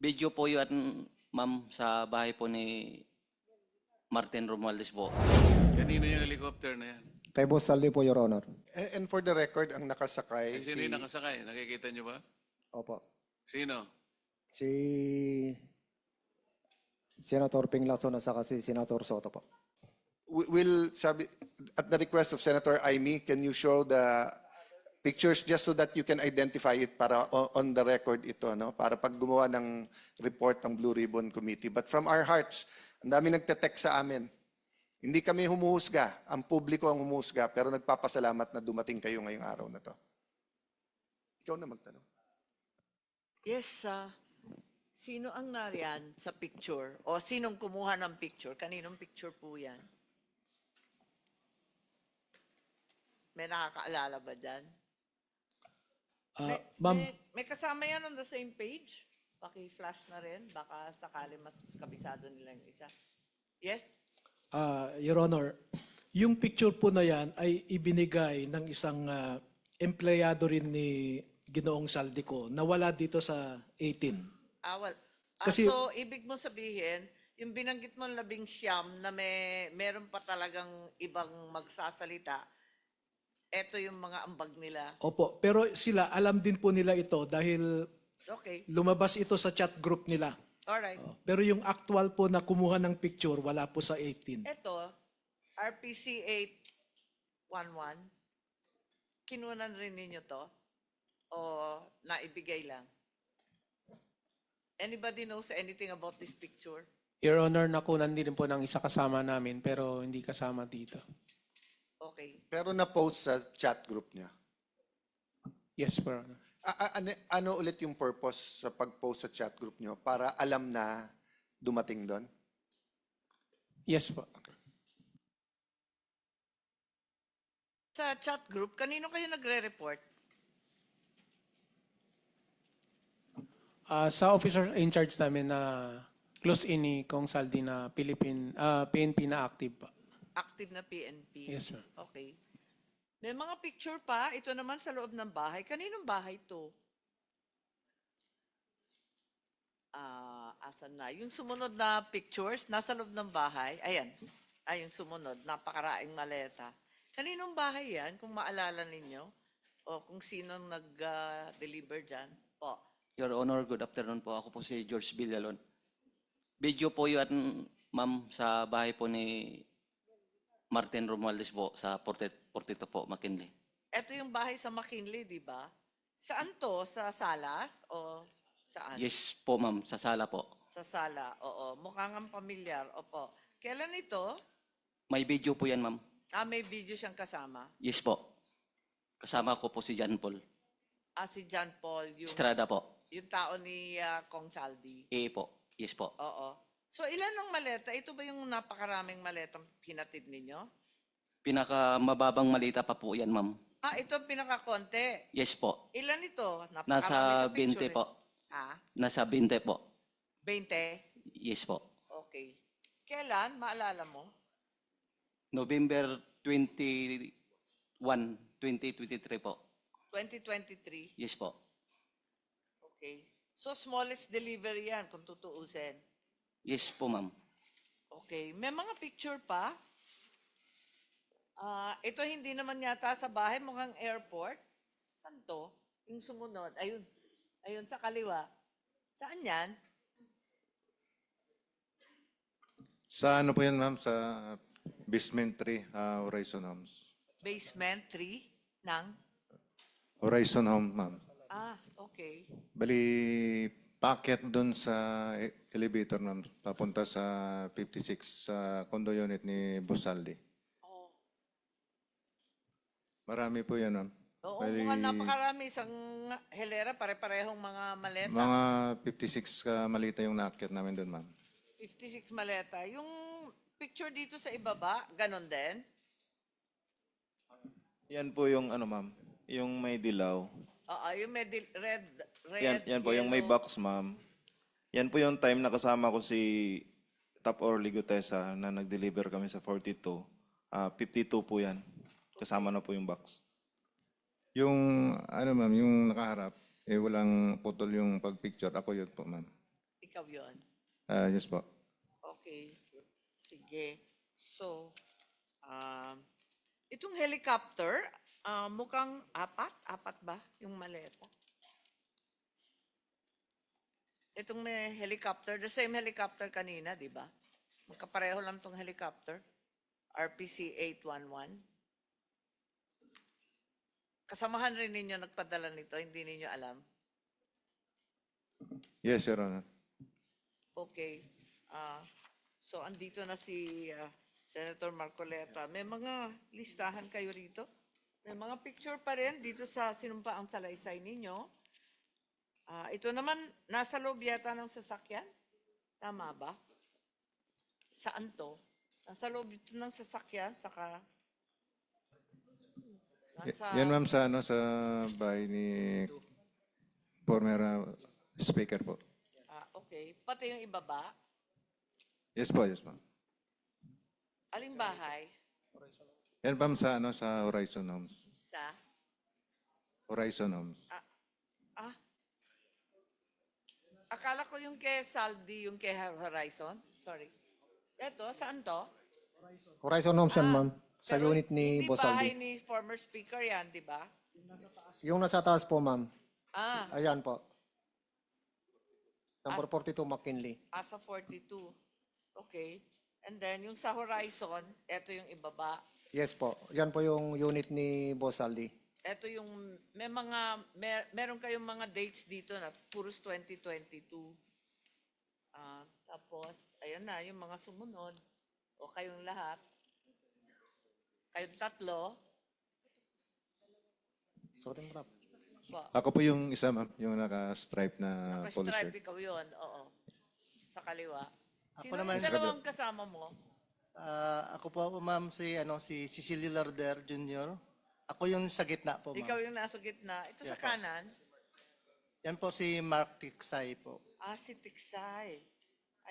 Video po yun, ma'am, sa bahay po ni Martin Romualdez po. Kanino yung helicopter na yan? Kay Boss Saldi po, Your Honor. And for the record, ang nakasakay Sino yung nakasakay? Nakikita nyo ba? Opo. Sino? Si Senator Ping Lacson at saka si Senator Soto po. will sabi at the request of Senator Aimee, can you show the pictures just so that you can identify it para on the record ito, no? Para pag gumawa ng report ng Blue Ribbon Committee. But from our hearts, ang dami nagte-text sa amin. Hindi kami humuhusga, ang publiko ang humuhusga, pero nagpapasalamat na dumating kayo ngayong araw na to. Ikaw na magtanong. Yes, sino ang nariyan sa picture? O sinong kumuha ng picture? Kaninong picture po yan? May nakakaalala ba dyan? Ma'am, May kasama yan on the same page? Paki-flash na rin. Baka sakali mas kabisado nila yung isa. Yes? Your Honor, yung picture po na yan ay ibinigay ng isang empleyado rin ni Ginoong Saldico na wala dito sa 18. Kasi- So, ibig mo sabihin, yung binanggit mo 19 na meron pa talagang ibang magsasalita, eto yung mga ambag nila. Opo, pero sila, alam din po nila ito dahil Okay. lumabas ito sa chat group nila. Alright. Pero yung actual po na kumuha ng picture, wala po sa 18. Ito, RPC 811, kinunan rin ninyo to? O naibigay lang? Anybody knows anything about this picture? Your Honor, nakunan din po ng isa kasama namin pero hindi kasama dito. Okay. Pero na-post sa chat group niya. Yes, Your Honor. Ano ulit yung purpose sa pag-post sa chat group niyo? Para alam na dumating doon? Yes po. Sa chat group, kanino kayo nagre-report? Sa officer in charge namin na close in ni Kong Saldi na PNP na active pa. Active na PNP? Yes, ma'am. Okay. May mga picture pa. Ito naman sa loob ng bahay. Kaninong bahay to? Asan na? Yung sumunod na pictures, nasa loob ng bahay. Ayan. Yung sumunod. Napakaraing maleta. Kaninong bahay yan? Kung maalala ninyo? O kung sinong nag-deliver dyan? Po. Your Honor, good afternoon po. Ako po si George Villalon. Video po yun, ma'am, sa bahay po ni Martin Romualdez po sa 42 po, McKinley. Ito yung bahay sa McKinley, di ba? Saan to? Sa Salas? O saan? Yes po, ma'am, sa sala po. Sa sala, oo. Mukhang ang pamilyar, opo. Kailan ito? May video po yan, ma'am. May video siyang kasama. Yes po. Kasama ko po si John Paul. Si John Paul, Estrada po. yung tao ni Kong Saldi. Po. Yes po. Oo. So, ilan ang maleta? Ito ba yung napakaraming maletang hinatid ninyo? Pinakamababang malita pa po yan, ma'am. Ito ang pinakakonte. Yes po. Ilan ito? Nasa Napakarami 20 sa picture po. eh. Nasa 20 po. 20? Yes po. Okay. Kailan? Maalala mo? November 21, 2023 po. 2023? Yes po. Okay. So, smallest delivery yan, kung tutuusin. Yes po, ma'am. Okay. May mga picture pa. Ito hindi naman yata sa bahay, mukhang airport. Saan to? Yung sumunod. Ayun. Ayun, sa kaliwa. Saan yan? Sa ano po yan, ma'am? Sa basement 3, Horizon Homes. Basement 3 ng? Horizon Home, ma'am. Okay. Bali, packet doon sa elevator, ma'am. Papunta sa 56, sa condo unit ni Bosaldi. Oh. Marami po yan, ma'am. Oo, Bali, mukhang napakarami. Isang helera, pare-parehong mga maleta. mga 56 ka malita yung naakyat namin doon, ma'am. 56 maleta. Yung picture dito sa ibaba, ganon din? Yan po yung ano ma'am, yung may dilaw. Oo, yung may red, Yan po yung may yellow. box ma'am. Yan po yung time na kasama ko si Top Orly Gutesa na nag-deliver kami sa 42. 52 po yan. Kasama na po yung box. Yung, ano ma'am, yung nakaharap, walang putol yung pag-picture. Ako yun po, ma'am. Ikaw yon. Yes po. Okay. Sige. So, itong helicopter, mukhang apat ba yung maleta? Itong may helicopter, the same helicopter kanina, di ba? Magkapareho lang tong helicopter. RPC 811. Kasamahan rin ninyo nagpadala nito, hindi ninyo alam. Yes, Your Honor. Okay. So, andito na si Senator Marcoleta. May mga listahan kayo rito? May mga picture pa rin dito sa sinumpaang salaysay ninyo. Ito naman, nasa loob yata ng sasakyan. Tama ba? Saan to? Nasa loob ito ng sasakyan, saka... Yan ma'am sa sa bahay ni former speaker po. Okay. Pati yung ibaba. Yes po, yes ma'am. Aling bahay? Yan ma'am sa sa Horizon Homes. Sa? Horizon Homes. Akala ko yung kay Saldi, yung kay Horizon. Sorry. Ito, saan to? Horizon Homes yan, ma'am. Sa Pero unit ni hindi Boss bahay Aldi. ni former speaker yan, di ba? Yung nasa taas po, ma'am. Ah, Ayan po. Number 42 McKinley. asa 42. Okay. And then, yung sa Horizon, ito yung ibaba. Yes po. Yan po yung unit ni Boss Aldi. Ito yung, meron kayong mga dates dito na puros 2022. Tapos, ayan na, yung mga sumunod. O kayong lahat. Kayong tatlo. Suotin mo, Rap. Po. Ako po yung isa ma'am, yung naka-stripe na police Naka-stripe shirt. ikaw yun, oo. Sa kaliwa. Ako Sino naman, yung dalawang kasama mo? Ako po, ma'am, si Cecilio Larder Jr. Ako yung sa gitna po, Ikaw ma'am. yung nasa gitna. Ito sa Yeah, po. kanan. Yan po si Mark Tiksay po. Si Tiksay.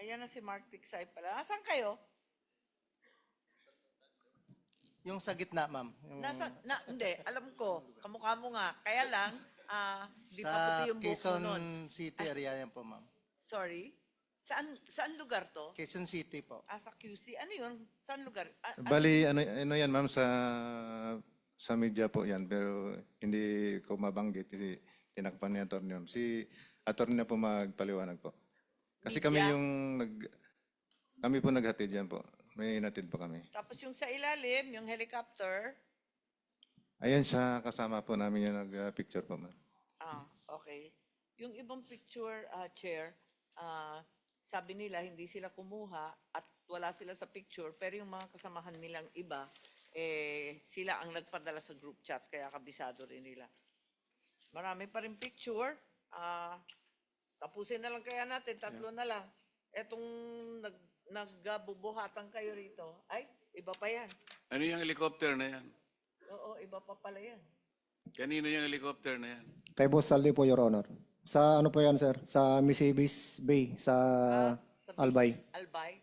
Ayan na si Mark Tiksay pala. Saan kayo? Yung sa gitna, ma'am. Yung Hindi, alam ko. Kamukha mo nga. Kaya lang, di pa sa puti yung buhok mo Quezon nun. City area yan po, ma'am. Sorry? Saan lugar to? Quezon City po. Sa QC. Ano yun? Saan lugar? Bali, ano yan ma'am sa media po yan, pero hindi ko mabanggit. Tinakpan ni attorney ma'am. Si attorney na po magpaliwanag po. Kasi kami Media? yung kami po naghatid yan po. May natid po kami. Tapos yung sa ilalim, yung helicopter. Ayan sa kasama po namin yung nag-picture po ma'am. Okay. Yung ibang picture, Chair, sabi nila hindi sila kumuha at wala sila sa picture, pero yung mga kasamahan nilang iba, sila ang nagpadala sa group chat, kaya kabisado rin nila. Marami pa rin picture. Tapusin na lang kaya natin, tatlo na lang. Etong nagbubuhatan kayo rito, ay, iba pa yan. Ano yung helicopter na yan? Oo, iba pa pala yan. Kanino yung helicopter na yan? Kay Boss Aldi po, Your Honor. Sa ano po yan, sir? Sa Misibis Bay, sa Albay. Albay.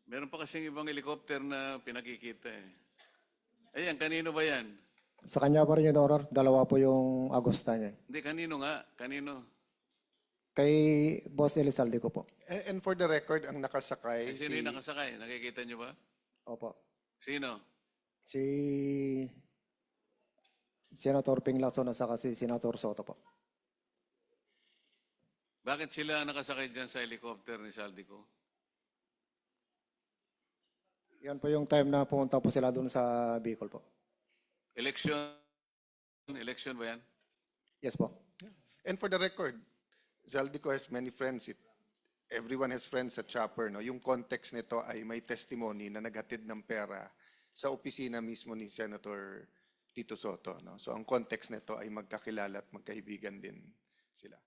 Meron pa kasing ibang helicopter na pinakikita eh. Ayan, kanino ba yan? Sa kanya pa rin, Your Honor. Dalawa po yung Agosta niya. Hindi, kanino nga? Kanino? Kay Boss Elizalde ko po. And for the record, ang nakasakay, Sino yung nakasakay? Nakikita nyo ba? Opo. Sino? Si Senator Ping Lacson at saka si Senator Soto po. Bakit sila nakasakay dyan sa helicopter ni Saldico? Yan po yung time na pumunta po sila doon sa Bicol po. Election ba yan? Yes po. and for the record, Zaldico has many friends. Everyone has friends sa Chopper. No? Yung context nito ay may testimony na naghatid ng pera sa opisina mismo ni Senator Tito Soto. No? So ang context nito ay magkakilala at magkaibigan din sila.